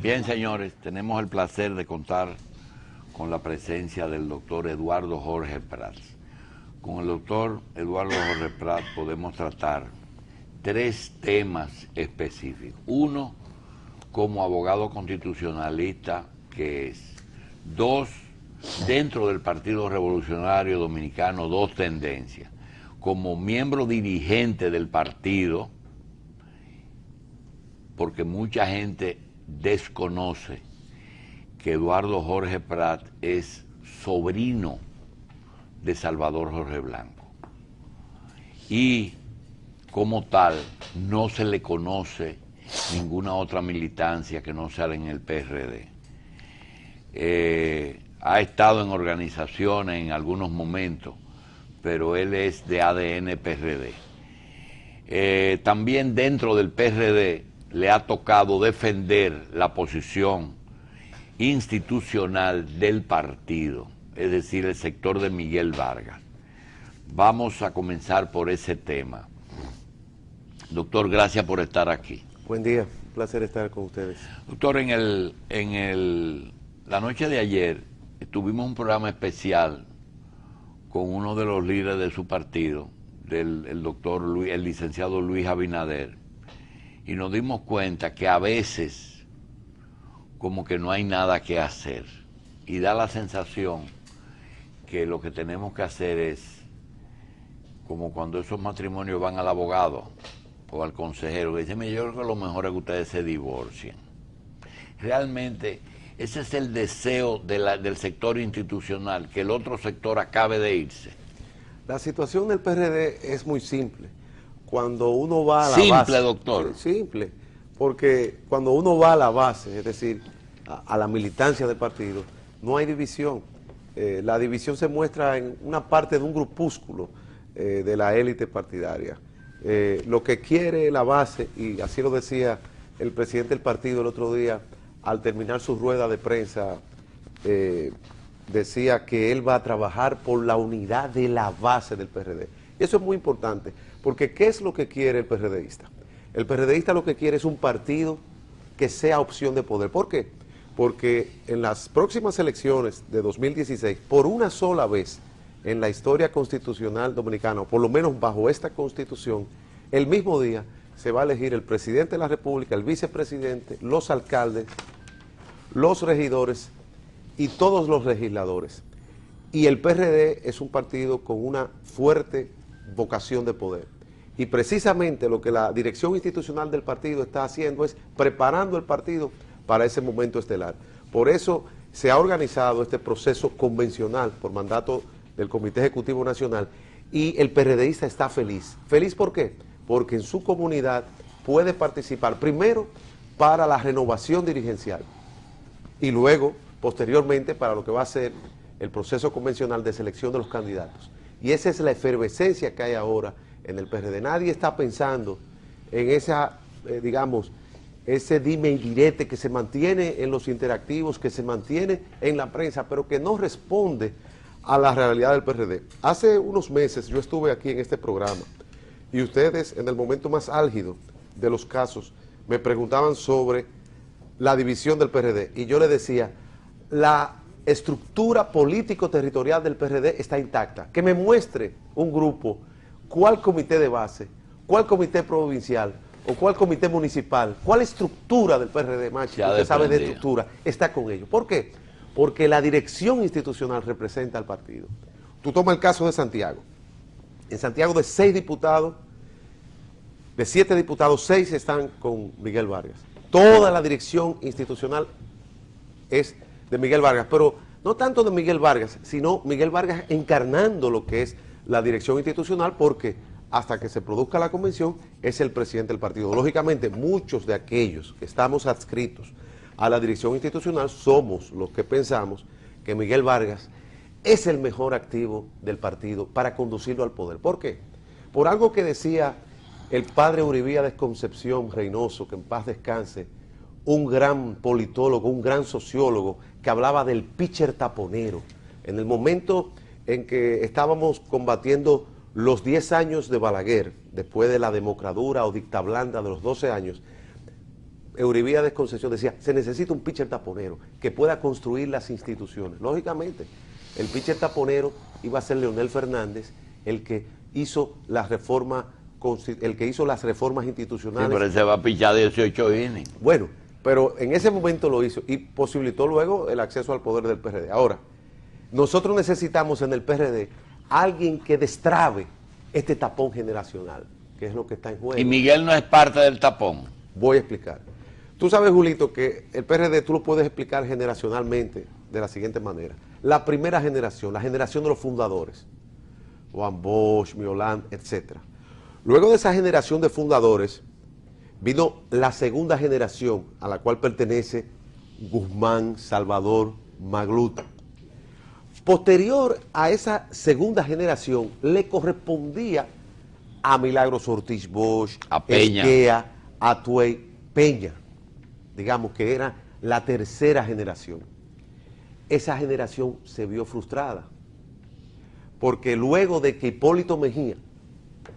Bien, señores, tenemos el placer de contar con la presencia del doctor Eduardo Jorge Prat. Con el doctor Eduardo Jorge Prat podemos tratar 3 temas específicos. Uno, como abogado constitucionalista que es. 2, dentro del Partido Revolucionario Dominicano, 2 tendencias. Como miembro dirigente del partido, porque mucha gente desconoce que Eduardo Jorge Prat es sobrino de Salvador Jorge Blanco y como tal no se le conoce ninguna otra militancia que no sea en el PRD. Ha estado en organizaciones en algunos momentos, pero él es de ADN PRD. También dentro del PRD le ha tocado defender la posición institucional del partido, es decir, el sector de Miguel Vargas. Vamos a comenzar por ese tema. Doctor, gracias por estar aquí. Buen día, un placer estar con ustedes. Doctor, la noche de ayer tuvimos un programa especial con uno de los líderes de su partido, el doctor Luis, el licenciado Luis Abinader, y nos dimos cuenta que a veces como que no hay nada que hacer y da la sensación que lo que tenemos que hacer es como cuando esos matrimonios van al abogado o al consejero que dicen, yo creo que lo mejor es que ustedes se divorcien. Realmente ese es el deseo del sector institucional, que el otro sector acabe de irse. La situación del PRD es muy simple. Cuando uno va a la simple, base... doctor. Simple, porque cuando uno va a la base, es decir, a la militancia del partido, no hay división. La división se muestra en una parte de un grupúsculo de la élite partidaria. Lo que quiere la base, y así lo decía el presidente del partido el otro día, al terminar su rueda de prensa, decía que él va a trabajar por la unidad de la base del PRD. Y eso es muy importante, porque ¿qué es lo que quiere el PRDista? El PRDista lo que quiere es un partido que sea opción de poder. ¿Por qué? Porque en las próximas elecciones de 2016, por una sola vez en la historia constitucional dominicana, o por lo menos bajo esta constitución, el mismo día se va a elegir el presidente de la República, el vicepresidente, los alcaldes, los regidores y todos los legisladores. Y el PRD es un partido con una fuerte vocación de poder. Y precisamente lo que la dirección institucional del partido está haciendo es preparando el partido para ese momento estelar. Por eso se ha organizado este proceso convencional por mandato del Comité Ejecutivo Nacional y el PRDista está feliz. ¿Feliz por qué? Porque en su comunidad puede participar primero para la renovación dirigencial y luego, posteriormente, para lo que va a ser el proceso convencional de selección de los candidatos. Y esa es la efervescencia que hay ahora en el PRD. Nadie está pensando en esa, digamos, ese dime y direte que se mantiene en los interactivos, que se mantiene en la prensa, pero que no responde a la realidad del PRD. Hace unos meses yo estuve aquí en este programa y ustedes en el momento más álgido de los casos me preguntaban sobre la división del PRD y yo le decía, la estructura político-territorial del PRD está intacta, que me muestre un grupo, cuál comité de base, cuál comité provincial o cuál comité municipal, cuál estructura del PRD, Machi, usted sabe de estructura, está con ellos. ¿Por qué? Porque la dirección institucional representa al partido. Tú tomas el caso de Santiago. En Santiago de 6 diputados, de 7 diputados, 6 están con Miguel Vargas. Toda la dirección institucional es de Miguel Vargas, pero no tanto de Miguel Vargas, sino Miguel Vargas encarnando lo que es la dirección institucional, porque hasta que se produzca la convención es el presidente del partido. Lógicamente, muchos de aquellos que estamos adscritos a la dirección institucional somos los que pensamos que Miguel Vargas es el mejor activo del partido para conducirlo al poder. ¿Por qué? Por algo que decía el padre Uribíades Concepción Reynoso, que en paz descanse, un gran politólogo, un gran sociólogo, que hablaba del pitcher taponero. En el momento en que estábamos combatiendo los 10 años de Balaguer, después de la democradura o dicta blanda de los 12 años, Euribíades Concepción decía, se necesita un pitcher taponero que pueda construir las instituciones. Lógicamente, el pitcher taponero iba a ser Leonel Fernández, el que hizo las reformas institucionales. Sí, pero ese va a pichar 18 innings. Bueno, pero en ese momento lo hizo y posibilitó luego el acceso al poder del PRD. Ahora, nosotros necesitamos en el PRD alguien que destrabe este tapón generacional, que es lo que está en juego. Y Miguel no es parte del tapón. Voy a explicar. Tú sabes, Julito, que el PRD tú lo puedes explicar generacionalmente de la siguiente manera. La primera generación, la generación de los fundadores, Juan Bosch, Mioland, etc. Luego de esa generación de fundadores, vino la segunda generación, a la cual pertenece Guzmán, Salvador, Magluta. Posterior a esa segunda generación, le correspondía a Milagros Ortiz Bosch, a Peña, Esquea, a Tuey, Peña, digamos que era la tercera generación. Esa generación se vio frustrada, porque luego de que Hipólito Mejía,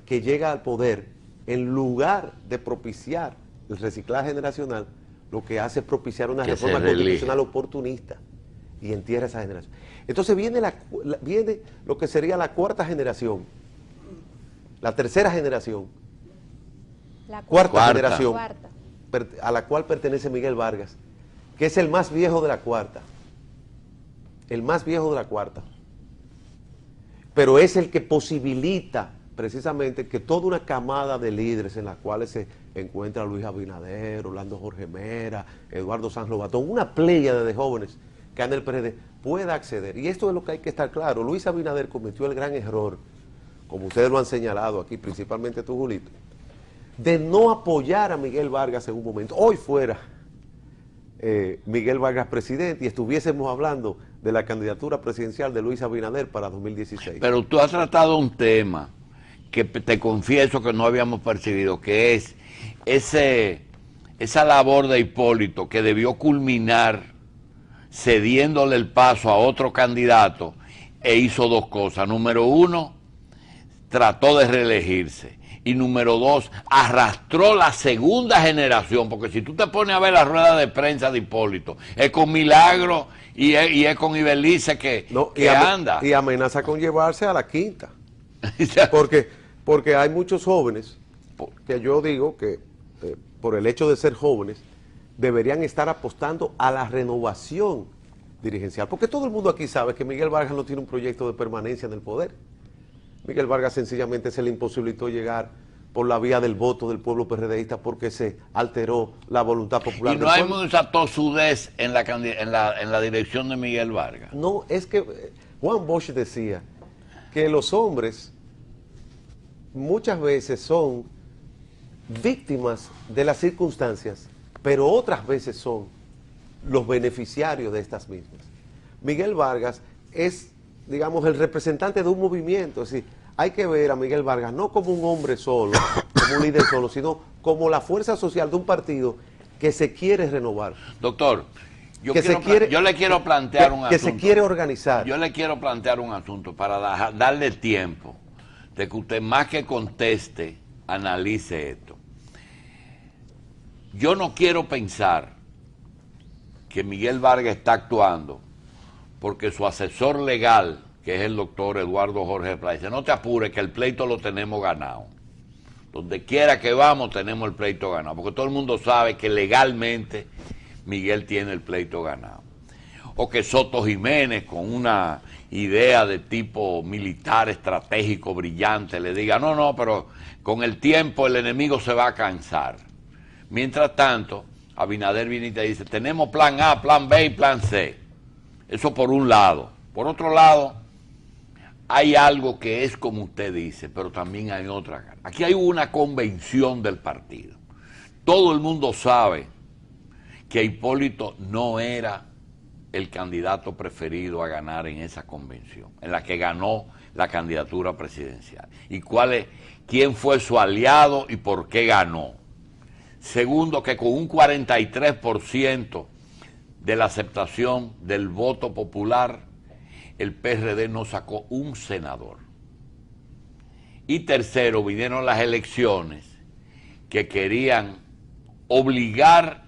que llega al poder, en lugar de propiciar el reciclaje generacional, lo que hace es propiciar una reforma constitucional oportunista y entierra esa generación. Entonces viene lo que sería la cuarta generación, la tercera generación, la cuarta generación, cuarta, a la cual pertenece Miguel Vargas, que es el más viejo de la cuarta, el más viejo de la cuarta, pero es el que posibilita precisamente que toda una camada de líderes en las cuales se encuentra Luis Abinader, Orlando Jorge Mera, Eduardo Sanz Lobatón, una pléyade de jóvenes que han en el PRD, pueda acceder. Y esto es lo que hay que estar claro. Luis Abinader cometió el gran error, como ustedes lo han señalado aquí, principalmente tú, Julito, de no apoyar a Miguel Vargas en un momento. Hoy fuera Miguel Vargas presidente y estuviésemos hablando de la candidatura presidencial de Luis Abinader para 2016. Pero tú has tratado un tema que te confieso que no habíamos percibido, que es esa labor de Hipólito que debió culminar cediéndole el paso a otro candidato, e hizo dos cosas. Número uno, trató de reelegirse. Y número dos, arrastró la segunda generación, porque si tú te pones a ver la rueda de prensa de Hipólito, es con Milagro y es con Ibelice que anda. Y amenaza con llevarse a la quinta. Porque hay muchos jóvenes que yo digo que por el hecho de ser jóvenes deberían estar apostando a la renovación dirigencial, porque todo el mundo aquí sabe que Miguel Vargas no tiene un proyecto de permanencia en el poder. Miguel Vargas sencillamente se le imposibilitó llegar por la vía del voto del pueblo PRDista porque se alteró la voluntad popular. Y no hay mucha tosudez en la dirección de Miguel Vargas. No, es que Juan Bosch decía que los hombres muchas veces son víctimas de las circunstancias, pero otras veces son los beneficiarios de estas mismas. Miguel Vargas es, digamos, el representante de un movimiento, es decir, hay que ver a Miguel Vargas no como un hombre solo, como un líder solo, sino como la fuerza social de un partido que se quiere renovar. Doctor, yo le quiero plantear un asunto. Que se quiere organizar. Yo le quiero plantear un asunto para darle tiempo de que usted, más que conteste, analice esto. Yo no quiero pensar que Miguel Vargas está actuando porque su asesor legal, que es el doctor Eduardo Jorge Pla, dice, no te apures que el pleito lo tenemos ganado. Donde quiera que vamos tenemos el pleito ganado, porque todo el mundo sabe que legalmente Miguel tiene el pleito ganado. O que Soto Jiménez, con una idea de tipo militar estratégico brillante, le diga, no, pero con el tiempo el enemigo se va a cansar. Mientras tanto, Abinader viene y te dice, tenemos plan A, plan B y plan C. Eso por un lado. Por otro lado, hay algo que es como usted dice, pero también hay otra. Aquí hay una convención del partido. Todo el mundo sabe que Hipólito no era el candidato preferido a ganar en esa convención, en la que ganó la candidatura presidencial. ¿Y quién fue su aliado y por qué ganó? Segundo, que con un 43% de la aceptación del voto popular, el PRD no sacó un senador. Y tercero, vinieron las elecciones que querían obligar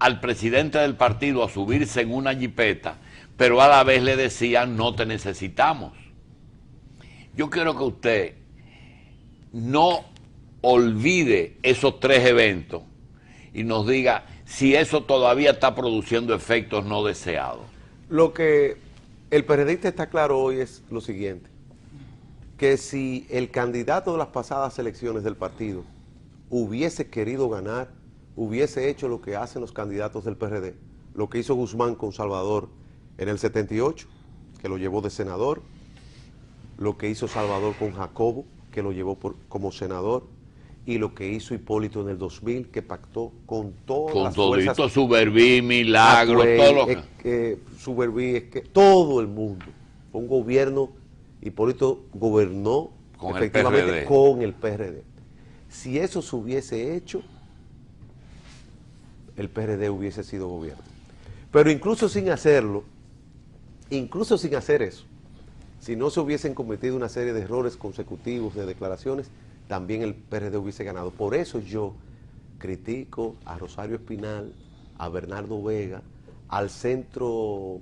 al presidente del partido a subirse en una jipeta, pero a la vez le decían no te necesitamos. Yo quiero que usted no olvide esos tres eventos y nos diga si eso todavía está produciendo efectos no deseados. Lo que el PRDista está claro hoy es lo siguiente, que si el candidato de las pasadas elecciones del partido hubiese querido ganar, hubiese hecho lo que hacen los candidatos del PRD, lo que hizo Guzmán con Salvador en el 78, que lo llevó de senador, lo que hizo Salvador con Jacobo, que lo llevó como senador, y lo que hizo Hipólito en el 2000, que pactó con todas las fuerzas. Con Suberví, Milagro, todo lo que... Suberví, todo el mundo. Fue un gobierno, Hipólito gobernó con efectivamente el con el PRD. Si eso se hubiese hecho, el PRD hubiese sido gobierno. Pero incluso sin hacerlo, incluso sin hacer eso, si no se hubiesen cometido una serie de errores consecutivos de declaraciones, también el PRD hubiese ganado. Por eso yo critico a Rosario Espinal, a Bernardo Vega, al Centro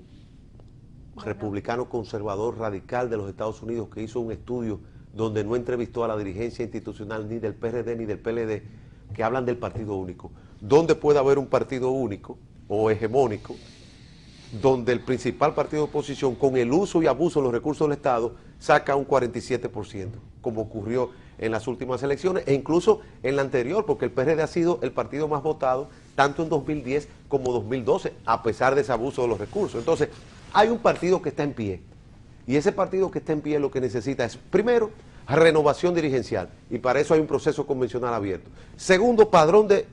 Republicano Conservador Radical de los Estados Unidos, que hizo un estudio donde no entrevistó a la dirigencia institucional ni del PRD ni del PLD, que hablan del partido único. ¿Dónde puede haber un partido único o hegemónico donde el principal partido de oposición, con el uso y abuso de los recursos del Estado, saca un 47%, como ocurrió en las últimas elecciones, e incluso en la anterior, porque el PRD ha sido el partido más votado, tanto en 2010 como 2012, a pesar de ese abuso de los recursos? Entonces, hay un partido que está en pie, y ese partido que está en pie lo que necesita es, primero, renovación dirigencial, y para eso hay un proceso convencional abierto. Segundo, padrón de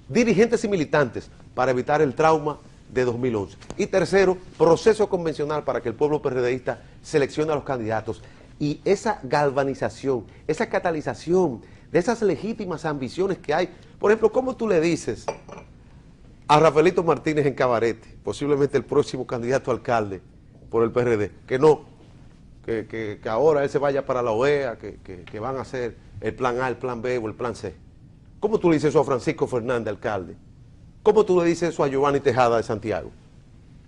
dirigentes y militantes, para evitar el trauma de 2011. Y tercero, proceso convencional para que el pueblo PRDista seleccione a los candidatos. Y esa galvanización, esa catalización de esas legítimas ambiciones que hay. Por ejemplo, ¿cómo tú le dices a Rafaelito Martínez en Cabarete, posiblemente el próximo candidato a alcalde por el PRD, que no, que ahora él se vaya para la OEA, que van a hacer el plan A, el plan B o el plan C? ¿Cómo tú le dices eso a Francisco Fernández, alcalde? ¿Cómo tú le dices eso a Giovanni Tejada de Santiago?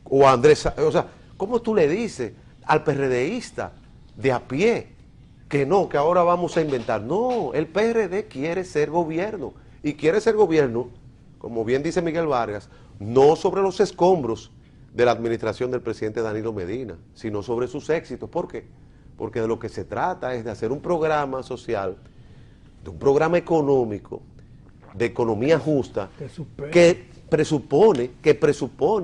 O a Andrés, o sea, ¿cómo tú le dices al PRDista de a pie que no, que ahora vamos a inventar? No, el PRD quiere ser gobierno, y quiere ser gobierno, como bien dice Miguel Vargas, no sobre los escombros de la administración del presidente Danilo Medina, sino sobre sus éxitos. ¿Por qué? Porque de lo que se trata es de hacer un programa social, de un programa económico, de economía justa, que presupone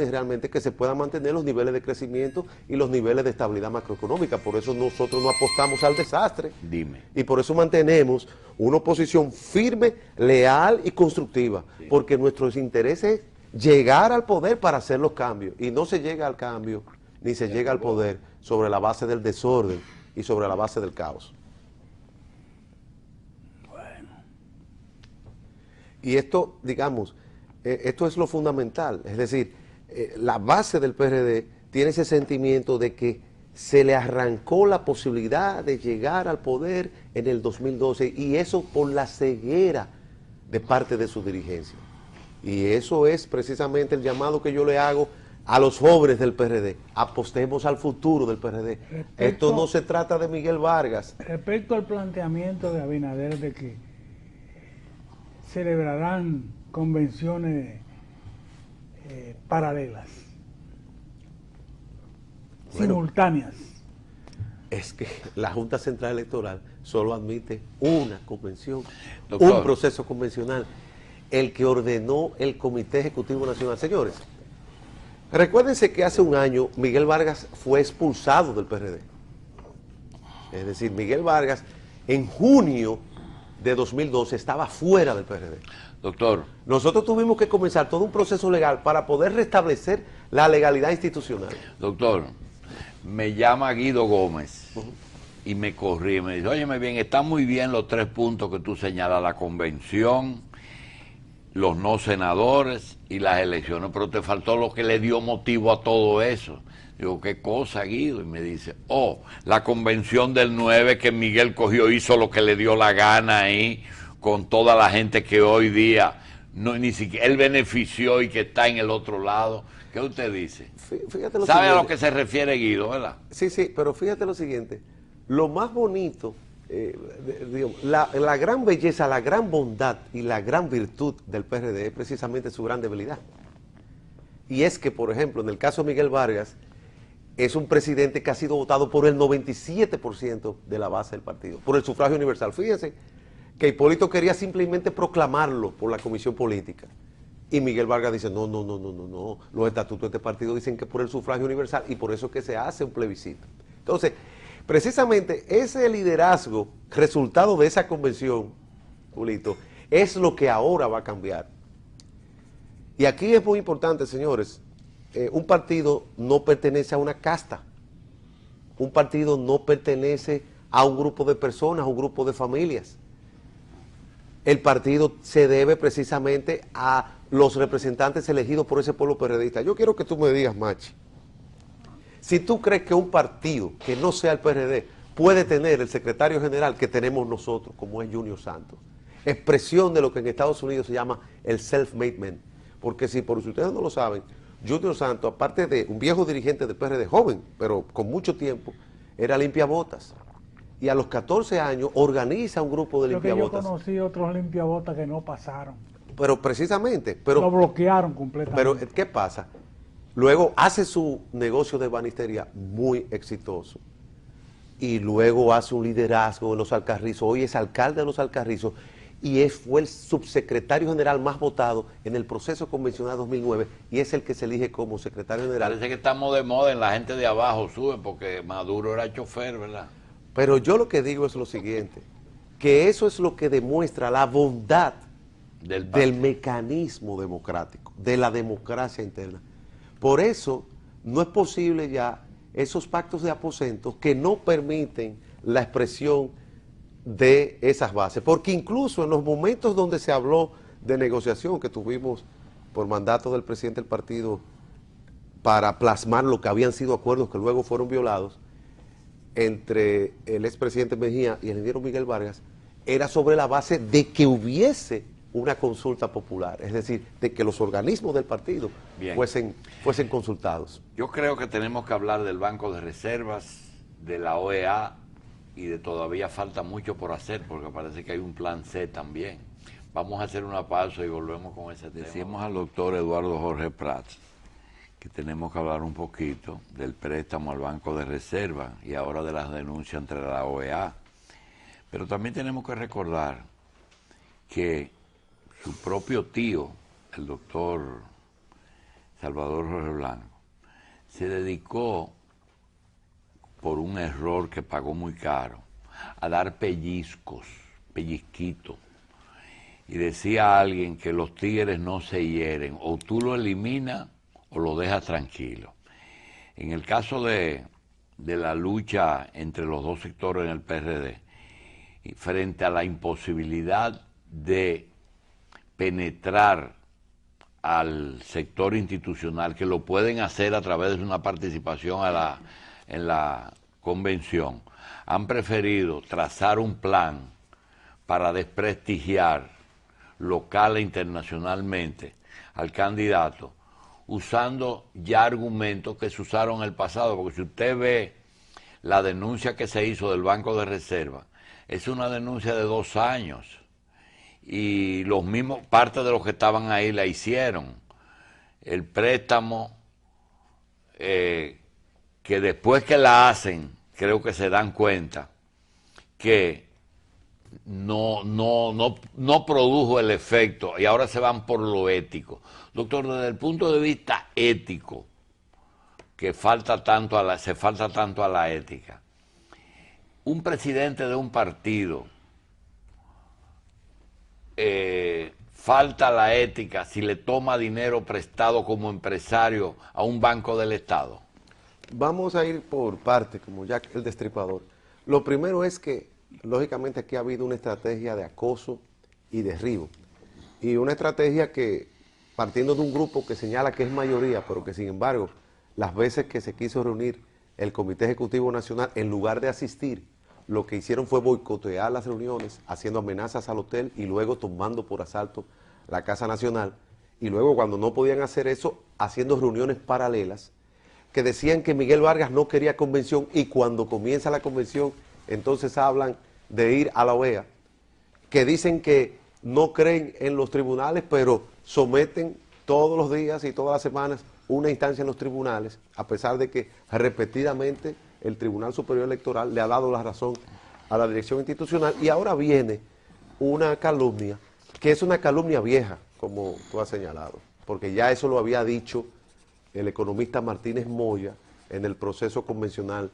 realmente que se puedan mantener los niveles de crecimiento y los niveles de estabilidad macroeconómica. Por eso nosotros no apostamos al desastre. Dime. Y por eso mantenemos una oposición firme, leal y constructiva. Sí. Porque nuestro interés es llegar al poder para hacer los cambios. Y no se llega al cambio, ni se llega al poder sobre la base del desorden y sobre la base del caos. Y esto, digamos, esto es lo fundamental. Es decir, la base del PRD tiene ese sentimiento de que se le arrancó la posibilidad de llegar al poder en el 2012, y eso por la ceguera de parte de su dirigencia. Y eso es precisamente el llamado que yo le hago a los jóvenes del PRD. Apostemos al futuro del PRD. Esto no se trata de Miguel Vargas. Respecto al planteamiento de Abinader de que celebrarán convenciones paralelas, bueno, simultáneas. Es que la Junta Central Electoral solo admite una convención, Doctor, un proceso convencional, el que ordenó el Comité Ejecutivo Nacional. Señores, recuérdense que hace un año Miguel Vargas fue expulsado del PRD. Es decir, Miguel Vargas en junio de 2012 estaba fuera del PRD. Doctor, nosotros tuvimos que comenzar todo un proceso legal para poder restablecer la legalidad institucional. Doctor, me llama Guido Gómez y me corrí, me dice, óyeme bien, están muy bien los 3 puntos que tú señalas, la convención, los no senadores y las elecciones, pero te faltó lo que le dio motivo a todo eso. Digo, ¿qué cosa, Guido? Y me dice, la convención del 9 que Miguel cogió, hizo lo que le dio la gana ahí, con toda la gente que hoy día no, ni siquiera él benefició y que está en el otro lado. ¿Qué usted dice? Fíjate lo ¿Sabe a lo siguiente. que se refiere Guido, verdad? Sí, sí, pero fíjate lo siguiente. Lo más bonito, digamos, la gran belleza, la gran bondad y la gran virtud del PRD es precisamente su gran debilidad. Y es que, por ejemplo, en el caso de Miguel Vargas, es un presidente que ha sido votado por el 97% de la base del partido, por el sufragio universal. Fíjense que Hipólito quería simplemente proclamarlo por la comisión política. Y Miguel Vargas dice, no, los estatutos de este partido dicen que por el sufragio universal y por eso es que se hace un plebiscito. Entonces, precisamente ese liderazgo, resultado de esa convención, Julito, es lo que ahora va a cambiar. Y aquí es muy importante, señores, un partido no pertenece a una casta, un partido no pertenece a un grupo de personas, a un grupo de familias. El partido se debe precisamente a los representantes elegidos por ese pueblo PRDista. Yo quiero que tú me digas, Machi, si tú crees que un partido que no sea el PRD puede tener el secretario general que tenemos nosotros, como es Junior Santos, expresión de lo que en Estados Unidos se llama el self-made man. Porque si por si ustedes no lo saben, Junior Santos, aparte de un viejo dirigente del PRD, joven, pero con mucho tiempo, era limpiabotas. Y a los 14 años organiza un grupo de limpiabotas. Yo conocí otros limpiabotas que no pasaron. Pero precisamente, lo bloquearon completamente. Pero, ¿qué pasa? Luego hace su negocio de banistería muy exitoso. Y luego hace un liderazgo en Los Alcarrizos. Hoy es alcalde de Los Alcarrizos. Y fue el subsecretario general más votado en el proceso convencional 2009. Y es el que se elige como secretario general. Parece que estamos de moda en la gente de abajo, sube, porque Maduro era chofer, ¿verdad? Pero yo lo que digo es lo siguiente, que eso es lo que demuestra la bondad del mecanismo democrático, de la democracia interna. Por eso no es posible ya esos pactos de aposentos que no permiten la expresión de esas bases, porque incluso en los momentos donde se habló de negociación que tuvimos por mandato del presidente del partido para plasmar lo que habían sido acuerdos que luego fueron violados, entre el expresidente Mejía y el ingeniero Miguel Vargas, era sobre la base de que hubiese una consulta popular, es decir, de que los organismos del partido fuesen consultados. Yo creo que tenemos que hablar del Banco de Reservas, de la OEA, y de todavía falta mucho por hacer, porque parece que hay un plan C también. Vamos a hacer una pausa y volvemos con ese tema. Decimos al doctor Eduardo Jorge Prats que tenemos que hablar un poquito del préstamo al Banco de Reserva y ahora de las denuncias entre la OEA. Pero también tenemos que recordar que su propio tío, el doctor Salvador Jorge Blanco, se dedicó, por un error que pagó muy caro, a dar pellizquitos. Y decía a alguien que los tigres no se hieren, o tú lo eliminas o lo dejas tranquilo. En el caso de la lucha entre los dos sectores en el PRD, frente a la imposibilidad de penetrar al sector institucional, que lo pueden hacer a través de una participación en la convención, han preferido trazar un plan para desprestigiar local e internacionalmente al candidato, usando ya argumentos que se usaron en el pasado, porque si usted ve la denuncia que se hizo del Banco de Reserva, es una denuncia de 2 años, y los mismos, parte de los que estaban ahí la hicieron. El préstamo, que después que la hacen, creo que se dan cuenta que no produjo el efecto, y ahora se van por lo ético. Doctor, desde el punto de vista ético, que se falta tanto a la ética, un presidente de un partido falta la ética si le toma dinero prestado como empresario a un banco del Estado. Vamos a ir por parte, como Jack el Destripador. Lo primero es que, lógicamente, aquí ha habido una estrategia de acoso y derribo. Y una estrategia que, partiendo de un grupo que señala que es mayoría, pero que sin embargo, las veces que se quiso reunir el Comité Ejecutivo Nacional, en lugar de asistir, lo que hicieron fue boicotear las reuniones, haciendo amenazas al hotel y luego tomando por asalto la Casa Nacional, y luego cuando no podían hacer eso, haciendo reuniones paralelas, que decían que Miguel Vargas no quería convención, y cuando comienza la convención, entonces hablan de ir a la OEA, que dicen que no creen en los tribunales, pero someten todos los días y todas las semanas una instancia en los tribunales, a pesar de que repetidamente el Tribunal Superior Electoral le ha dado la razón a la dirección institucional, y ahora viene una calumnia, que es una calumnia vieja, como tú has señalado, porque ya eso lo había dicho el economista Martínez Moya en el proceso convencional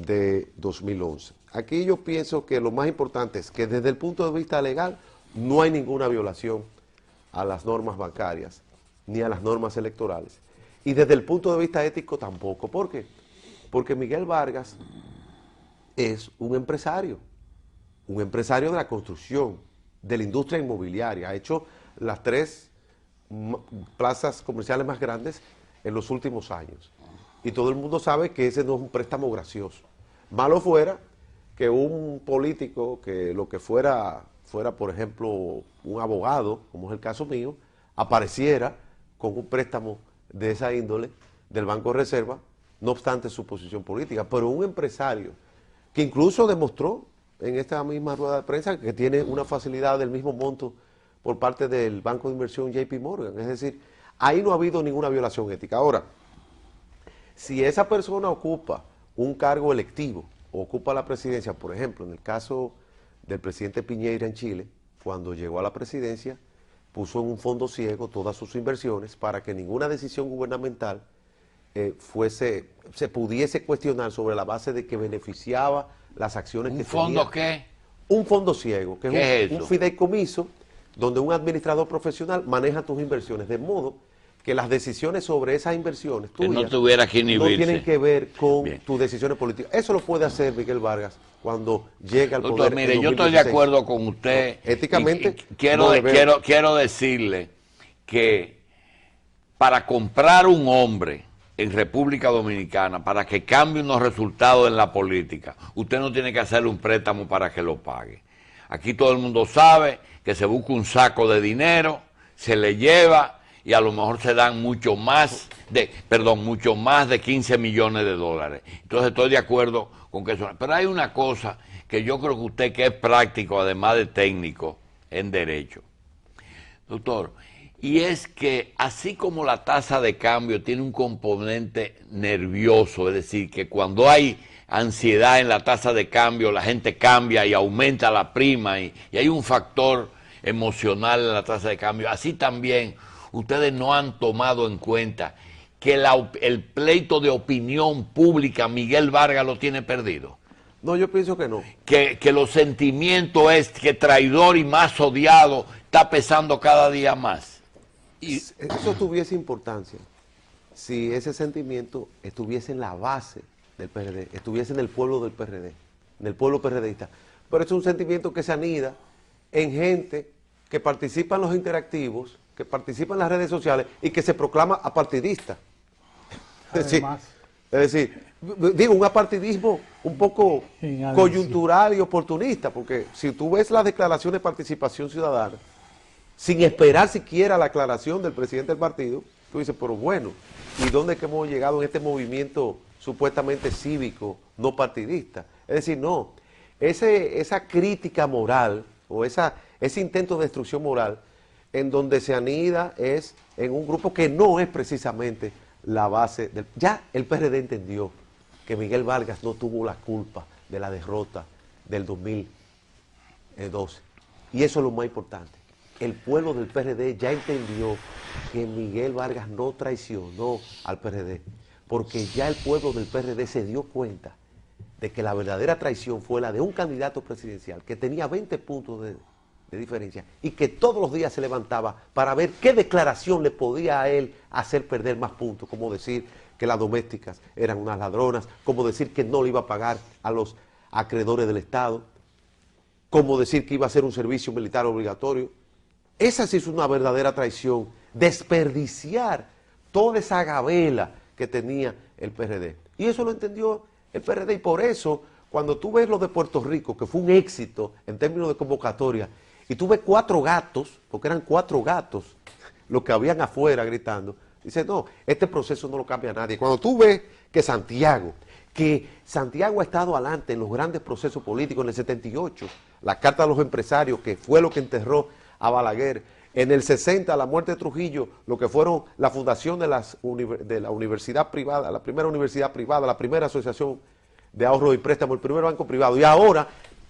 de 2011. Aquí yo pienso que lo más importante es que desde el punto de vista legal no hay ninguna violación a las normas bancarias ni a las normas electorales. Y desde el punto de vista ético tampoco. ¿Por qué? Porque Miguel Vargas es un empresario de la construcción, de la industria inmobiliaria. Ha hecho las 3 plazas comerciales más grandes en los últimos años. Y todo el mundo sabe que ese no es un préstamo gracioso. Malo fuera que un político, que lo que fuera, por ejemplo, un abogado, como es el caso mío, apareciera con un préstamo de esa índole del Banco de Reserva, no obstante su posición política. Pero un empresario que incluso demostró en esta misma rueda de prensa que tiene una facilidad del mismo monto por parte del Banco de Inversión JP Morgan. Es decir, ahí no ha habido ninguna violación ética. Ahora, si esa persona ocupa un cargo electivo, o ocupa la presidencia, por ejemplo, en el caso del presidente Piñera en Chile, cuando llegó a la presidencia, puso en un fondo ciego todas sus inversiones para que ninguna decisión gubernamental se pudiese cuestionar sobre la base de que beneficiaba las acciones que tenía. ¿Un fondo qué? Un fondo ciego, que ¿Qué es un eso? fideicomiso donde un administrador profesional maneja tus inversiones, de modo que las decisiones sobre esas inversiones tuyas no tuviera que no inhibirse. tienen que ver con Bien. tus decisiones políticas. Eso lo puede hacer Miguel Vargas cuando llegue al Doctor, poder. mire, en yo estoy de 2016. acuerdo con usted. No, éticamente, Y quiero, no debe- quiero decirle que para comprar un hombre en República Dominicana, para que cambie unos resultados en la política, usted no tiene que hacerle un préstamo para que lo pague. Aquí todo el mundo sabe que se busca un saco de dinero, se le lleva y a lo mejor se dan mucho más de 15 millones de dólares. Entonces estoy de acuerdo con que eso. Pero hay una cosa que yo creo que usted, que es práctico, además de técnico en derecho, doctor, y es que así como la tasa de cambio tiene un componente nervioso, es decir, que cuando hay ansiedad en la tasa de cambio, la gente cambia y aumenta la prima y hay un factor emocional en la tasa de cambio, así también ustedes no han tomado en cuenta que el pleito de opinión pública Miguel Vargas lo tiene perdido. No, yo pienso que no. Que los sentimientos es que traidor y más odiado está pesando cada día más. Y eso tuviese importancia si ese sentimiento estuviese en la base del PRD, estuviese en el pueblo del PRD, en el pueblo PRDista. Pero es un sentimiento que se anida en gente que participa en los interactivos, que participa en las redes sociales y que se proclama apartidista. Además, Es decir, digo, un apartidismo un poco coyuntural y oportunista, porque si tú ves las declaraciones de participación ciudadana, sin esperar siquiera la aclaración del presidente del partido, tú dices, pero bueno, ¿y dónde es que hemos llegado en este movimiento supuestamente cívico, no partidista? Es decir, no, esa crítica moral o ese intento de destrucción moral en donde se anida es en un grupo que no es precisamente la base del... Ya el PRD entendió que Miguel Vargas no tuvo la culpa de la derrota del 2012. Y eso es lo más importante. El pueblo del PRD ya entendió que Miguel Vargas no traicionó al PRD, porque ya el pueblo del PRD se dio cuenta de que la verdadera traición fue la de un candidato presidencial que tenía 20 puntos de diferencia y que todos los días se levantaba para ver qué declaración le podía a él hacer perder más puntos, como decir que las domésticas eran unas ladronas, como decir que no le iba a pagar a los acreedores del Estado, como decir que iba a hacer un servicio militar obligatorio. Esa sí es una verdadera traición, desperdiciar toda esa gabela que tenía el PRD. Y eso lo entendió el PRD, y por eso, cuando tú ves lo de Puerto Rico, que fue un éxito en términos de convocatoria, y tú ves 4 gatos, porque eran 4 gatos los que habían afuera gritando, dice, no, este proceso no lo cambia nadie. Cuando tú ves que Santiago ha estado adelante en los grandes procesos políticos en el 78, la Carta de los Empresarios, que fue lo que enterró a Balaguer, en el 60, la muerte de Trujillo, lo que fueron la fundación de la universidad privada, la primera universidad privada, la primera asociación de ahorro y préstamo, el primer banco privado, y ahora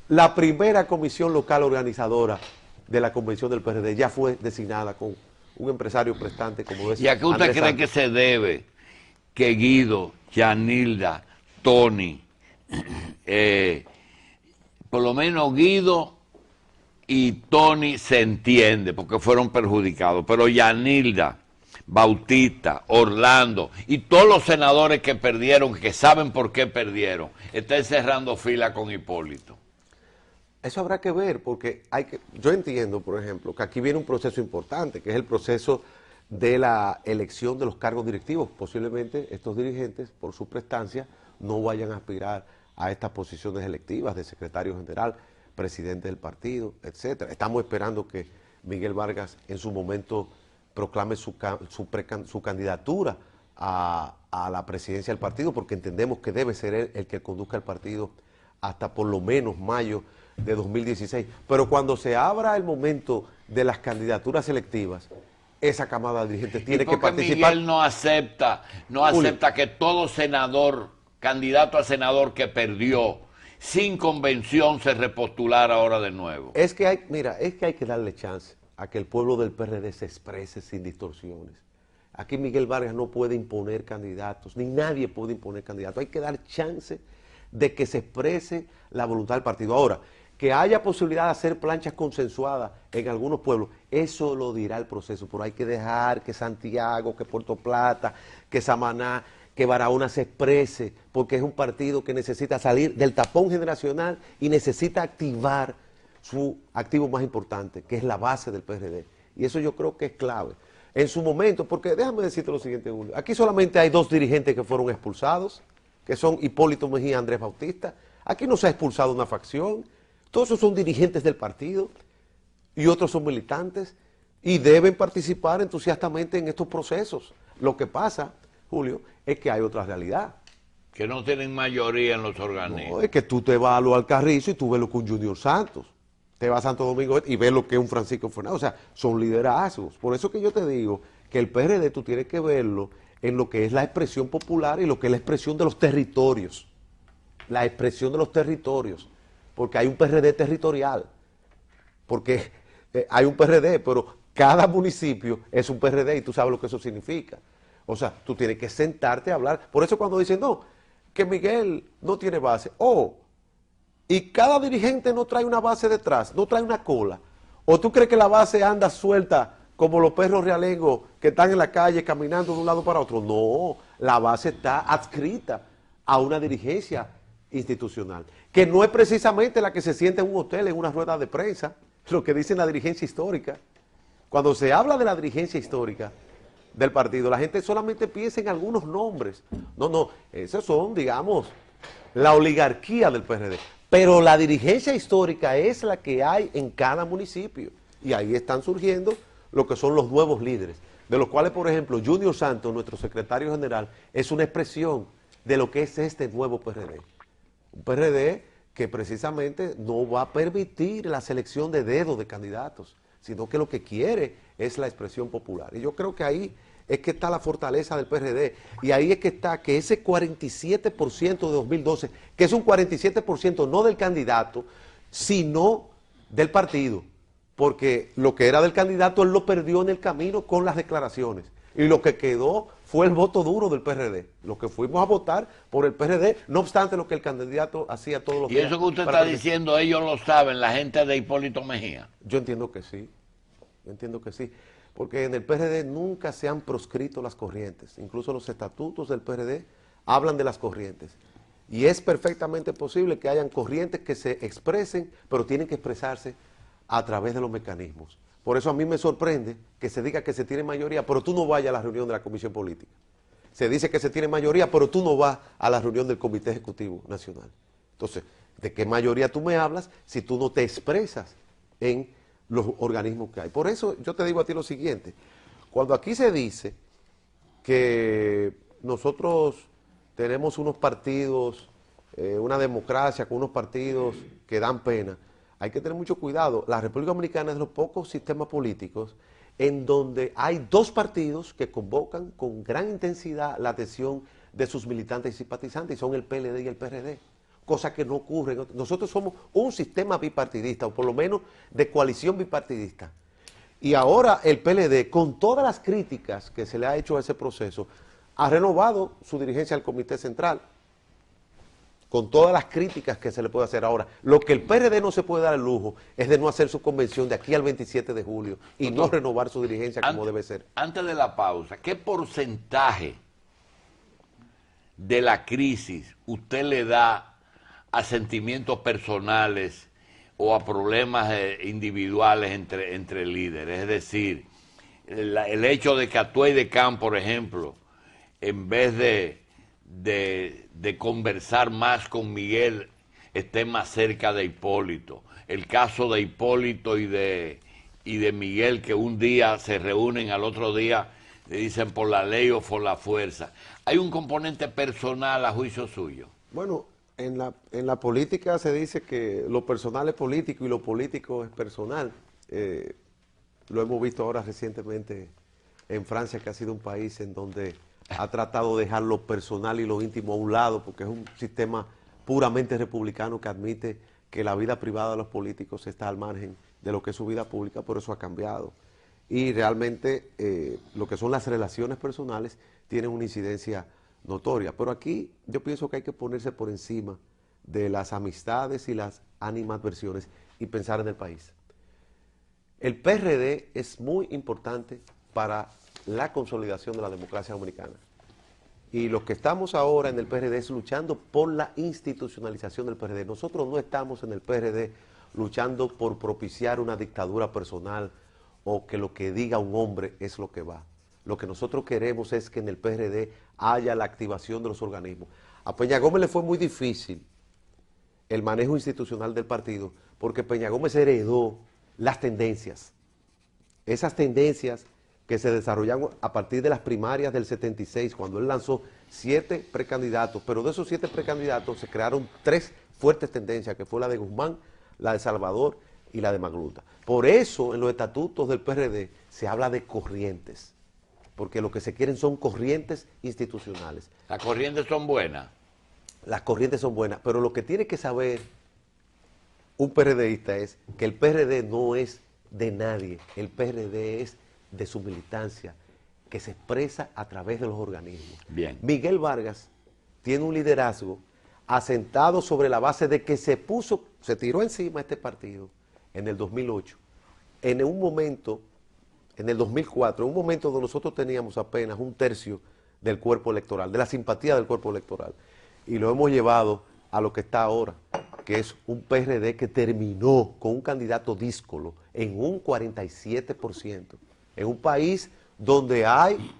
la primera comisión local organizadora de la convención del PRD ya fue designada con un empresario prestante como es. ¿Y a qué usted Andrés cree Santos. que se debe que Guido, Yanilda, Tony, por lo menos Guido y Tony se entiende porque fueron perjudicados, pero Yanilda, Bautista, Orlando y todos los senadores que perdieron, que saben por qué perdieron, están cerrando fila con Hipólito? Eso habrá que ver, porque yo entiendo, por ejemplo, que aquí viene un proceso importante, que es el proceso de la elección de los cargos directivos. Posiblemente estos dirigentes, por su prestancia, no vayan a aspirar a estas posiciones electivas de secretario general, presidente del partido, etcétera. Estamos esperando que Miguel Vargas en su momento proclame su candidatura a la presidencia del partido, porque entendemos que debe ser él el que conduzca el partido hasta por lo menos mayo de 2016. Pero cuando se abra el momento de las candidaturas selectivas, esa camada de dirigentes tiene que participar. Miguel no acepta que todo senador, candidato a senador que perdió sin convención se repostulara ahora de nuevo. Es que hay que darle chance a que el pueblo del PRD se exprese sin distorsiones. Aquí Miguel Vargas no puede imponer candidatos, ni nadie puede imponer candidatos. Hay que dar chance de que se exprese la voluntad del partido. Ahora, que haya posibilidad de hacer planchas consensuadas en algunos pueblos, eso lo dirá el proceso, pero hay que dejar que Santiago, que Puerto Plata, que Samaná, que Barahona se exprese, porque es un partido que necesita salir del tapón generacional y necesita activar su activo más importante, que es la base del PRD. Y eso yo creo que es clave. En su momento, porque déjame decirte lo siguiente, Julio, aquí solamente hay 2 dirigentes que fueron expulsados, que son Hipólito Mejía y Andrés Bautista. Aquí no se ha expulsado una facción. Todos esos son dirigentes del partido y otros son militantes y deben participar entusiastamente en estos procesos. Lo que pasa, Julio, es que hay otra realidad. Que no tienen mayoría en los organismos. No, es que tú te vas a lo Alcarrizo y tú ves lo que un Junior Santos. Te vas a Santo Domingo y ves lo que es un Francisco Fernández. O sea, son liderazgos. Por eso que yo te digo que el PRD tú tienes que verlo en lo que es la expresión popular y lo que es la expresión de los territorios. La expresión de los territorios. Porque hay un PRD territorial. Porque hay un PRD, pero cada municipio es un PRD y tú sabes lo que eso significa. O sea, tú tienes que sentarte a hablar. Por eso cuando dicen, no, que Miguel no tiene base. Y cada dirigente no trae una base detrás, no trae una cola. ¿O tú crees que la base anda suelta como los perros realengos que están en la calle caminando de un lado para otro? No, la base está adscrita a una dirigencia institucional, que no es precisamente la que se sienta en un hotel, en una rueda de prensa, lo que dice la dirigencia histórica. Cuando se habla de la dirigencia histórica del partido, la gente solamente piensa en algunos nombres. No, esos son, digamos, la oligarquía del PRD. Pero la dirigencia histórica es la que hay en cada municipio. Y ahí están surgiendo lo que son los nuevos líderes, de los cuales, por ejemplo, Junior Santos, nuestro secretario general, es una expresión de lo que es este nuevo PRD. Un PRD que precisamente no va a permitir la selección de dedos de candidatos, sino que lo que quiere es la expresión popular. Y yo creo que ahí es que está la fortaleza del PRD, y ahí es que está que ese 47% de 2012, que es un 47% no del candidato, sino del partido, porque lo que era del candidato él lo perdió en el camino con las declaraciones, y lo que quedó fue el voto duro del PRD, los que fuimos a votar por el PRD, no obstante lo que el candidato hacía todos los días. Y eso que usted está diciendo, ellos lo saben, la gente de Hipólito Mejía. Yo entiendo que sí, porque en el PRD nunca se han proscrito las corrientes, incluso los estatutos del PRD hablan de las corrientes, y es perfectamente posible que hayan corrientes que se expresen, pero tienen que expresarse a través de los mecanismos. Por eso a mí me sorprende que se diga que se tiene mayoría, pero tú no vayas a la reunión de la Comisión Política. Se dice que se tiene mayoría, pero tú no vas a la reunión del Comité Ejecutivo Nacional. Entonces, ¿de qué mayoría tú me hablas si tú no te expresas en los organismos que hay. Por eso yo te digo a ti lo siguiente, cuando aquí se dice que nosotros tenemos unos partidos, una democracia con unos partidos que dan pena, hay que tener mucho cuidado. La República Dominicana es de los pocos sistemas políticos en donde hay dos partidos que convocan con gran intensidad la adhesión de sus militantes y simpatizantes, y son el PLD y el PRD, cosa que no ocurre. Nosotros somos un sistema bipartidista, o por lo menos de coalición bipartidista. Y ahora el PLD, con todas las críticas que se le ha hecho a ese proceso, ha renovado su dirigencia al Comité Central, con todas las críticas que se le puede hacer ahora. Lo que el PRD no se puede dar el lujo es de no hacer su convención de aquí al 27 de julio y no renovar su dirigencia como debe ser. Antes de la pausa, ¿qué porcentaje de la crisis usted le da a sentimientos personales o a problemas individuales entre líderes? Es decir, el hecho de que Atuey de Camp, por ejemplo, en vez de conversar más con Miguel, esté más cerca de Hipólito. El caso de Hipólito y de Miguel, que un día se reúnen, al otro día le dicen por la ley o por la fuerza. ¿Hay un componente personal a juicio suyo? Bueno, en la política se dice que lo personal es político y lo político es personal. Lo hemos visto ahora recientemente en Francia, que ha sido un país en donde ha tratado de dejar lo personal y lo íntimo a un lado, porque es un sistema puramente republicano que admite que la vida privada de los políticos está al margen de lo que es su vida pública, por eso ha cambiado. Y realmente lo que son las relaciones personales tienen una incidencia notoria. Pero aquí yo pienso que hay que ponerse por encima de las amistades y las animadversiones y pensar en el país. El PRD es muy importante para la consolidación de la democracia dominicana. Y los que estamos ahora en el PRD es luchando por la institucionalización del PRD. Nosotros no estamos en el PRD luchando por propiciar una dictadura personal o que lo que diga un hombre es lo que va. Lo que nosotros queremos es que en el PRD haya la activación de los organismos. A Peña Gómez le fue muy difícil el manejo institucional del partido porque Peña Gómez heredó las tendencias. Esas tendencias que se desarrollaron a partir de las primarias del 76, cuando él lanzó 7 precandidatos, pero de esos 7 precandidatos se crearon 3 fuertes tendencias, que fue la de Guzmán, la de Salvador y la de Magluta. Por eso en los estatutos del PRD se habla de corrientes, porque lo que se quieren son corrientes institucionales. ¿Las corrientes son buenas? Las corrientes son buenas, pero lo que tiene que saber un PRDista es que el PRD no es de nadie, el PRD es de su militancia, que se expresa a través de los organismos. Bien. Miguel Vargas tiene un liderazgo asentado sobre la base de que se tiró encima este partido en el 2008, en un momento, en el 2004, en un momento donde nosotros teníamos apenas 1/3 del cuerpo electoral, de la simpatía del cuerpo electoral, y lo hemos llevado a lo que está ahora, que es un PRD que terminó con un candidato díscolo en un 47%. En un país donde hay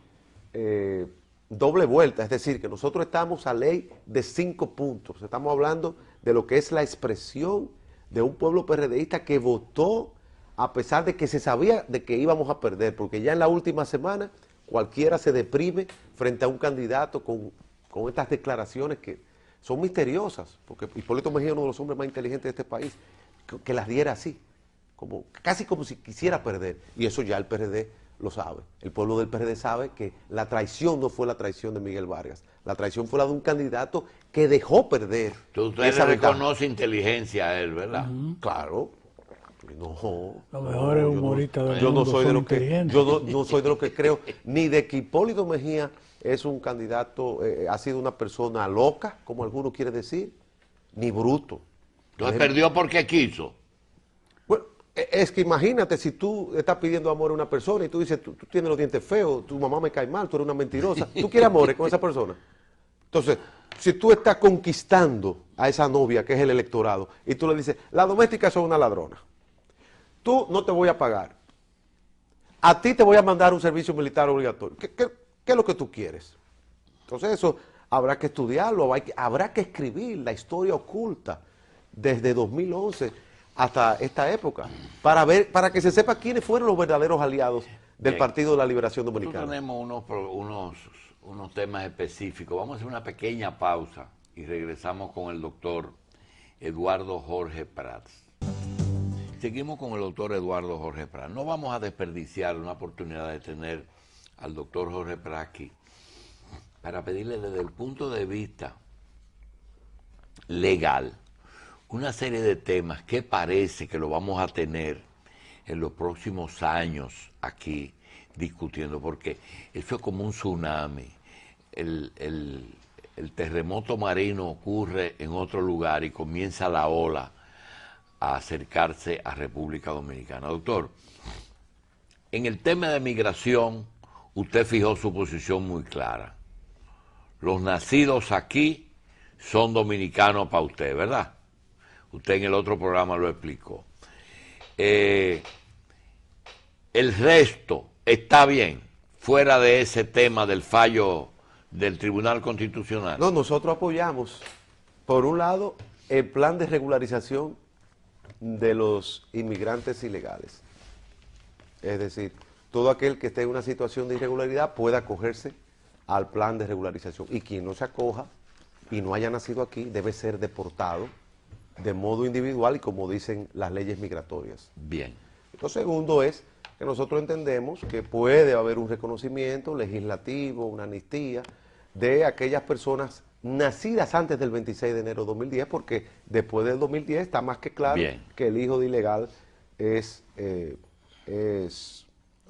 doble vuelta, es decir, que nosotros estamos a ley de 5 puntos. Estamos hablando de lo que es la expresión de un pueblo PRDista que votó a pesar de que se sabía de que íbamos a perder, porque ya en la última semana cualquiera se deprime frente a un candidato con estas declaraciones que son misteriosas, porque Hipólito Mejía es uno de los hombres más inteligentes de este país, que las diera así, casi como si quisiera perder, y eso ya el PRD lo sabe. El pueblo del PRD sabe que la traición no fue la traición de Miguel Vargas, la traición fue la de un candidato que dejó perder. Entonces usted le reconoce inteligencia a él, ¿verdad? Claro. No. Los mejores humoristas del yo mundo no soy son de lo que inteligentes. yo no soy de lo que creo ni de que Hipólito Mejía es un candidato, ha sido una persona loca, como algunos quieren decir, ni bruto. Entonces perdió porque quiso. Bueno, es que imagínate si tú estás pidiendo amor a una persona y tú dices, tú tienes los dientes feos, tu mamá me cae mal, tú eres una mentirosa, tú quieres amores con esa persona. Entonces, si tú estás conquistando a esa novia que es el electorado y tú le dices, la doméstica es una ladrona, tú no te voy a pagar, a ti te voy a mandar un servicio militar obligatorio, ¿qué es lo que tú quieres? Entonces eso habrá que estudiarlo, habrá que escribir la historia oculta desde 2011 hasta esta época, para que se sepa quiénes fueron los verdaderos aliados del Bien. Partido de la Liberación Nosotros Dominicana. tenemos unos temas específicos. Vamos a hacer una pequeña pausa y regresamos con el doctor Eduardo Jorge Prats. Seguimos con el doctor Eduardo Jorge Prats. No vamos a desperdiciar una oportunidad de tener al doctor Jorge Prats aquí para pedirle desde el punto de vista legal una serie de temas que parece que lo vamos a tener en los próximos años aquí discutiendo, porque eso es como un tsunami. El terremoto marino ocurre en otro lugar y comienza la ola a acercarse a República Dominicana. Doctor, en el tema de migración, usted fijó su posición muy clara. Los nacidos aquí son dominicanos para usted, ¿verdad? Usted en el otro programa lo explicó. El resto está bien, fuera de ese tema del fallo del Tribunal Constitucional. No, nosotros apoyamos, por un lado, el plan de regularización de los inmigrantes ilegales. Es decir, todo aquel que esté en una situación de irregularidad pueda acogerse al plan de regularización. Y quien no se acoja y no haya nacido aquí debe ser deportado de modo individual y como dicen las leyes migratorias. Bien. Lo segundo es que nosotros entendemos que puede haber un reconocimiento legislativo, una amnistía de aquellas personas nacidas antes del 26 de enero de 2010, porque después del 2010 está más que claro Bien. que el hijo de ilegal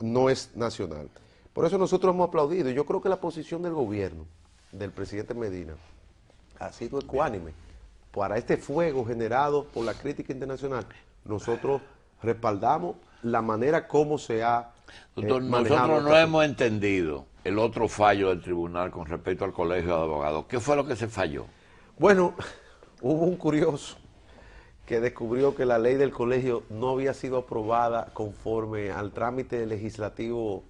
no es nacional. Por eso nosotros hemos aplaudido. Yo creo que la posición del gobierno, del presidente Medina, ha sido ecuánime. Para este fuego generado por la crítica internacional, nosotros respaldamos la manera como se ha Doctor, manejado nosotros no esta- hemos entendido el otro fallo del tribunal con respecto al Colegio de Abogados. ¿Qué fue lo que se falló? Bueno, hubo un curioso que descubrió que la ley del colegio no había sido aprobada conforme al trámite legislativo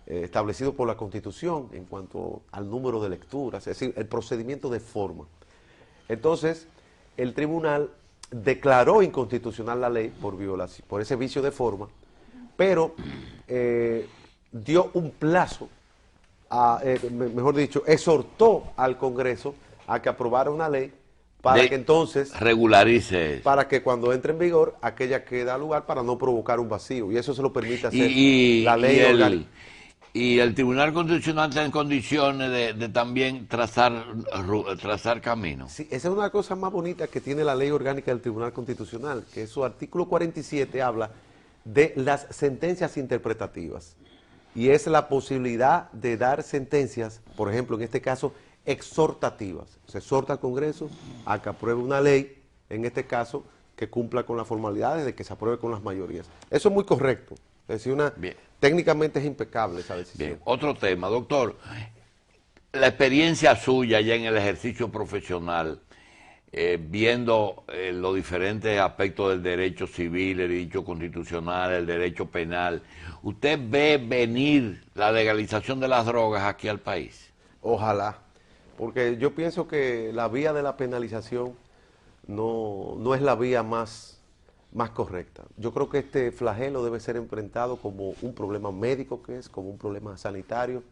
establecido por la Constitución en cuanto al número de lecturas, es decir, el procedimiento de forma. Entonces, el tribunal declaró inconstitucional la ley por violación, por ese vicio de forma, pero dio un plazo, mejor dicho, exhortó al Congreso a que aprobara una ley para que entonces, regularice eso. para que cuando entre en vigor, aquella que da lugar para no provocar un vacío, y eso se lo permite hacer Y la ley orgánica. y el Tribunal Constitucional está en condiciones de también trazar camino. Sí, esa es una cosa más bonita que tiene la ley orgánica del Tribunal Constitucional, que su artículo 47 habla de las sentencias interpretativas. Y es la posibilidad de dar sentencias, por ejemplo, en este caso, exhortativas. Se exhorta al Congreso a que apruebe una ley, en este caso, que cumpla con las formalidades de que se apruebe con las mayorías. Eso es muy correcto. Es decir, Bien. técnicamente es impecable esa decisión. Bien, otro tema, doctor. La experiencia suya ya en el ejercicio profesional, viendo los diferentes aspectos del derecho civil, el derecho constitucional, el derecho penal, ¿usted ve venir la legalización de las drogas aquí al país? Ojalá, porque yo pienso que la vía de la penalización no es la vía más correcta. Yo creo que este flagelo debe ser enfrentado como un problema médico que es, como un problema sanitario,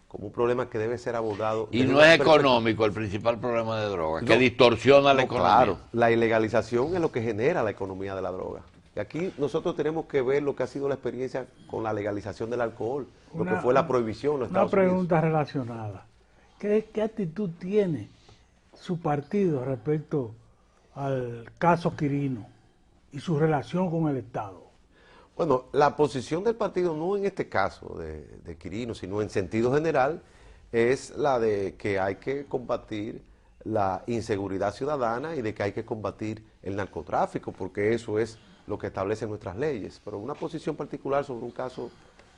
como un problema que debe ser abordado. Y desde no una es perspectiva- económico el principal problema de drogas, que No, distorsiona la no, economía. Claro, la ilegalización es lo que genera la economía de la droga. Y aquí nosotros tenemos que ver lo que ha sido la experiencia con la legalización del alcohol, lo que fue la prohibición en los Una Estados Unidos. pregunta relacionada. ¿Qué actitud tiene su partido respecto al caso Quirino y su relación con el Estado? Bueno, la posición del partido, no en este caso de Quirino, sino en sentido general, es la de que hay que combatir la inseguridad ciudadana y de que hay que combatir el narcotráfico, porque eso es lo que establecen nuestras leyes. Pero una posición particular sobre un caso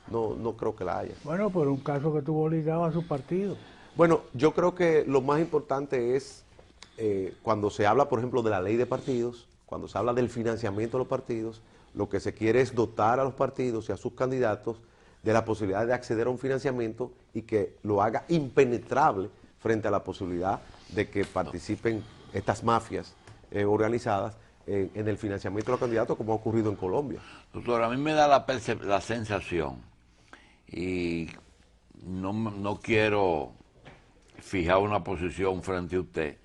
no creo que la haya. Bueno, pero un caso que tuvo ligado a su partido. Bueno, yo creo que lo más importante es cuando se habla, por ejemplo, de la ley de partidos, cuando se habla del financiamiento de los partidos, lo que se quiere es dotar a los partidos y a sus candidatos de la posibilidad de acceder a un financiamiento y que lo haga impenetrable frente a la posibilidad de que participen estas mafias organizadas en el financiamiento de los candidatos, como ha ocurrido en Colombia. Doctor, a mí me da la sensación, y no quiero fijar una posición frente a usted,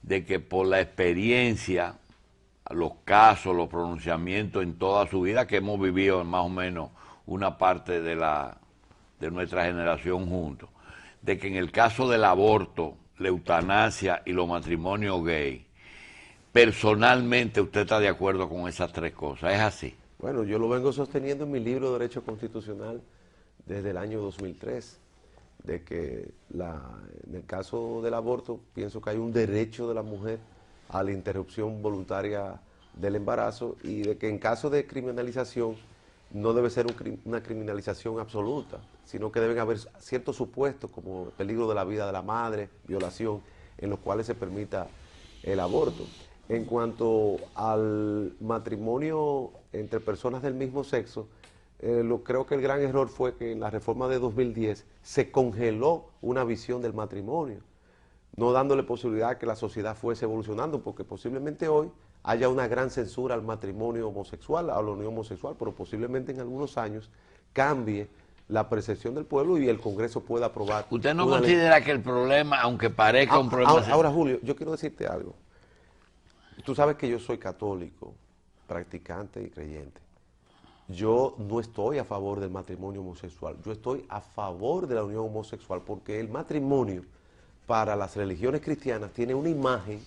de que por la experiencia, los casos, los pronunciamientos en toda su vida, que hemos vivido más o menos una parte de nuestra generación juntos, de que en el caso del aborto, la eutanasia y los matrimonios gay, personalmente usted está de acuerdo con esas tres cosas, ¿es así? Bueno, yo lo vengo sosteniendo en mi libro de Derecho Constitucional desde el año 2003, de que en el caso del aborto pienso que hay un derecho de la mujer a la interrupción voluntaria del embarazo, y de que en caso de criminalización no debe ser una criminalización absoluta, sino que deben haber ciertos supuestos como peligro de la vida de la madre, violación, en los cuales se permita el aborto. En cuanto al matrimonio entre personas del mismo sexo, creo que el gran error fue que en la reforma de 2010 se congeló una visión del matrimonio, no dándole posibilidad a que la sociedad fuese evolucionando, porque posiblemente hoy haya una gran censura al matrimonio homosexual, a la unión homosexual, pero posiblemente en algunos años cambie la percepción del pueblo y el Congreso pueda aprobar. ¿Usted no considera que el problema, aunque parezca un problema... Ahora, Julio, yo quiero decirte algo. Tú sabes que yo soy católico, practicante y creyente. Yo no estoy a favor del matrimonio homosexual, yo estoy a favor de la unión homosexual, porque el matrimonio para las religiones cristianas tiene una imagen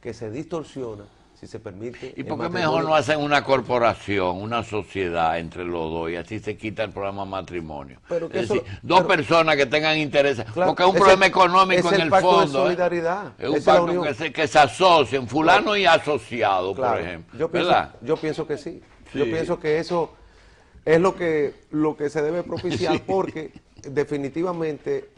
que se distorsiona si se permite. ¿Y por qué mejor no hacen una corporación, una sociedad entre los dos, y así se quita el problema matrimonio? Pero es decir, dos personas que tengan intereses, claro, porque es un problema económico en el fondo. Es de solidaridad. Es un pacto que se asocien, fulano y asociado, claro, por ejemplo. Yo pienso que sí. Yo pienso que eso es lo que se debe propiciar, porque definitivamente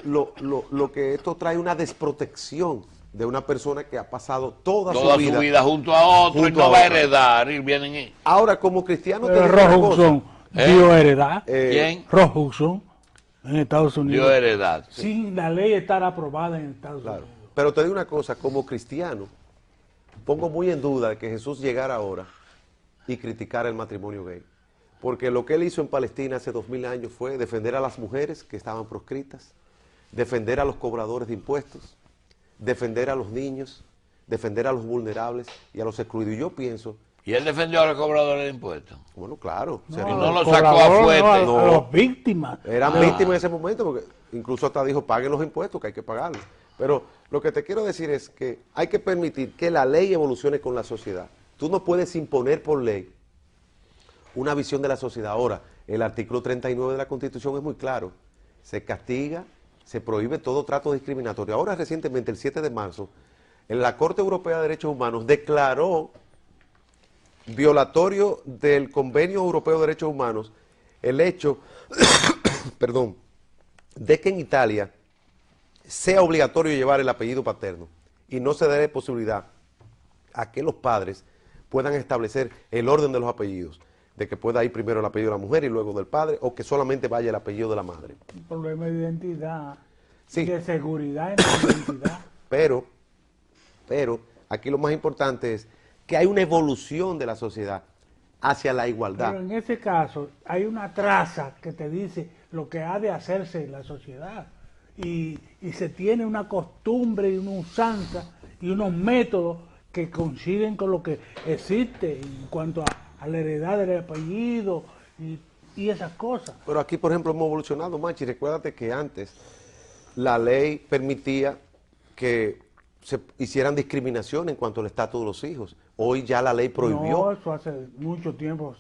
lo que esto trae una desprotección de una persona que ha pasado toda su vida junto a otro, y no va a heredar, y vienen... Ahora, como cristiano... Ross Hudson dio heredad. ¿Quién? Ross Hudson, en Estados Unidos. Dio heredad. Sin la ley estar aprobada en Estados Unidos. Pero te digo una cosa, como cristiano, pongo muy en duda que Jesús llegara ahora y criticara el matrimonio gay. Porque lo que él hizo en Palestina hace 2000 años fue defender a las mujeres que estaban proscritas, defender a los cobradores de impuestos, defender a los niños, defender a los vulnerables y a los excluidos. Y yo pienso... ¿Y él defendió a los cobradores de impuestos? Bueno, claro. No, y no lo sacó a fuerte. A las víctimas. Eran víctimas en ese momento, porque incluso hasta dijo, paguen los impuestos, que hay que pagarlos. Pero lo que te quiero decir es que hay que permitir que la ley evolucione con la sociedad. Tú no puedes imponer por ley una visión de la sociedad. Ahora, el artículo 39 de la Constitución es muy claro. Se castiga, se prohíbe todo trato discriminatorio. Ahora, recientemente, el 7 de marzo, la Corte Europea de Derechos Humanos declaró violatorio del Convenio Europeo de Derechos Humanos el hecho, perdón, de que en Italia sea obligatorio llevar el apellido paterno y no se dé posibilidad a que los padres puedan establecer el orden de los apellidos, de que pueda ir primero el apellido de la mujer y luego del padre, o que solamente vaya el apellido de la madre. Un problema de identidad, sí, de seguridad en la identidad. Pero, aquí lo más importante es que hay una evolución de la sociedad hacia la igualdad. Pero en ese caso hay una traza que te dice lo que ha de hacerse en la sociedad. Y se tiene una costumbre y una usanza y unos métodos que coinciden con lo que existe en cuanto a la heredad del apellido y esas cosas. Pero aquí, por ejemplo, hemos evolucionado, Machi. Recuérdate que antes la ley permitía que se hicieran discriminación en cuanto al estatus de los hijos. Hoy ya la ley prohibió. No, eso hace mucho tiempo.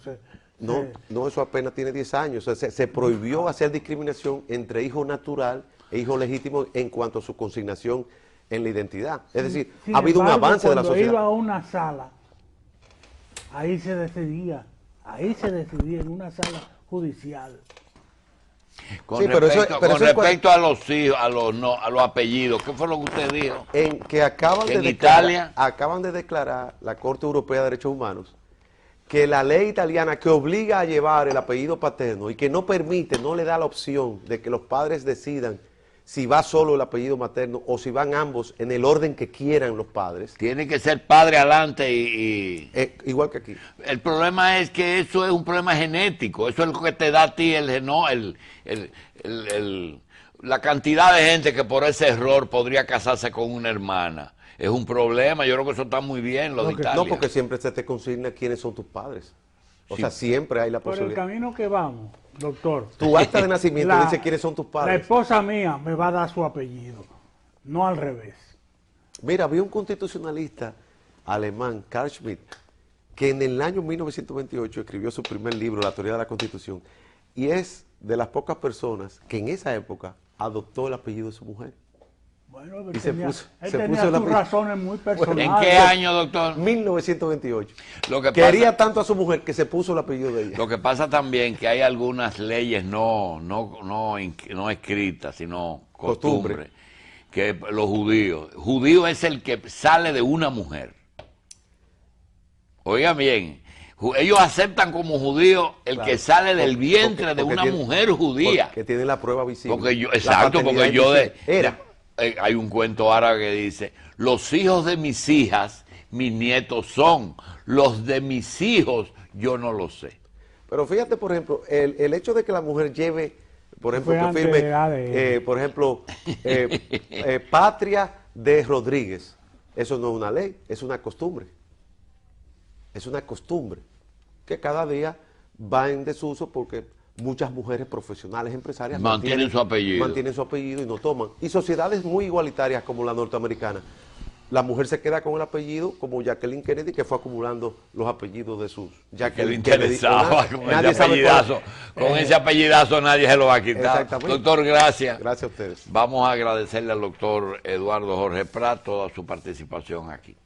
No, eso apenas tiene 10 años. O sea, se prohibió hacer discriminación entre hijo natural e hijo legítimo en cuanto a su consignación en la identidad. Es decir, ha habido un avance de la sociedad. Cuando iba a una sala, ahí se decidía en una sala judicial. Con respecto a los hijos, a los apellidos, ¿qué fue lo que usted dijo? Acaban de declarar la Corte Europea de Derechos Humanos que la ley italiana que obliga a llevar el apellido paterno y que no permite, no le da la opción de que los padres decidan si va solo el apellido materno o si van ambos en el orden que quieran los padres. Tiene que ser padre adelante Igual que aquí. El problema es que eso es un problema genético, eso es lo que te da a ti la cantidad de gente que por ese error podría casarse con una hermana. Es un problema, yo creo que eso está muy bien, lo de Italia. No, porque siempre se te consigna quiénes son tus padres. O sea, siempre hay la Por el posibilidad. camino que vamos, doctor. Tu acta de nacimiento dice quiénes son tus La padres. esposa mía me va a dar su apellido, no al revés. Mira, había un constitucionalista alemán, Carl Schmitt, que en el año 1928 escribió su primer libro, La teoría de la Constitución, y es de las pocas personas que en esa época adoptó el apellido de su mujer. Bueno, Y él se tenía, puso- él se tenía puso el sus apellido. razones muy personales. ¿En qué año, doctor? 1928. Lo que Quería pasa- tanto a su mujer que se puso el apellido de ella. Lo que pasa también que hay algunas leyes no escritas, sino Costumbre. costumbres, que los judío es el que sale de una mujer. Oigan bien, ellos aceptan como judío el Claro. que sale del vientre Porque de una tiene- mujer judía. Que tiene la prueba visible. Porque yo, La exacto, paternidad porque yo invisible. hay un cuento árabe que dice, los hijos de mis hijas, mis nietos son, los de mis hijos, yo no lo sé. Pero fíjate, por ejemplo, el hecho de que la mujer lleve, por ejemplo, Fue que antes firme, de ADN. por ejemplo, Patria de Rodríguez, eso no es una ley, es una costumbre. Es una costumbre que cada día va en desuso porque muchas mujeres profesionales, empresarias Mantienen su apellido. Mantienen su apellido y no toman. Y sociedades muy igualitarias como la norteamericana, la mujer se queda con el apellido como Jacqueline Kennedy, que fue acumulando los apellidos de sus Que le interesaba con Nadie ese sabe apellidazo. cuál. Con ese apellidazo nadie se lo va a quitar. Exactamente. Doctor, gracias. Gracias a ustedes. Vamos a agradecerle al doctor Eduardo Jorge Prat toda su participación aquí.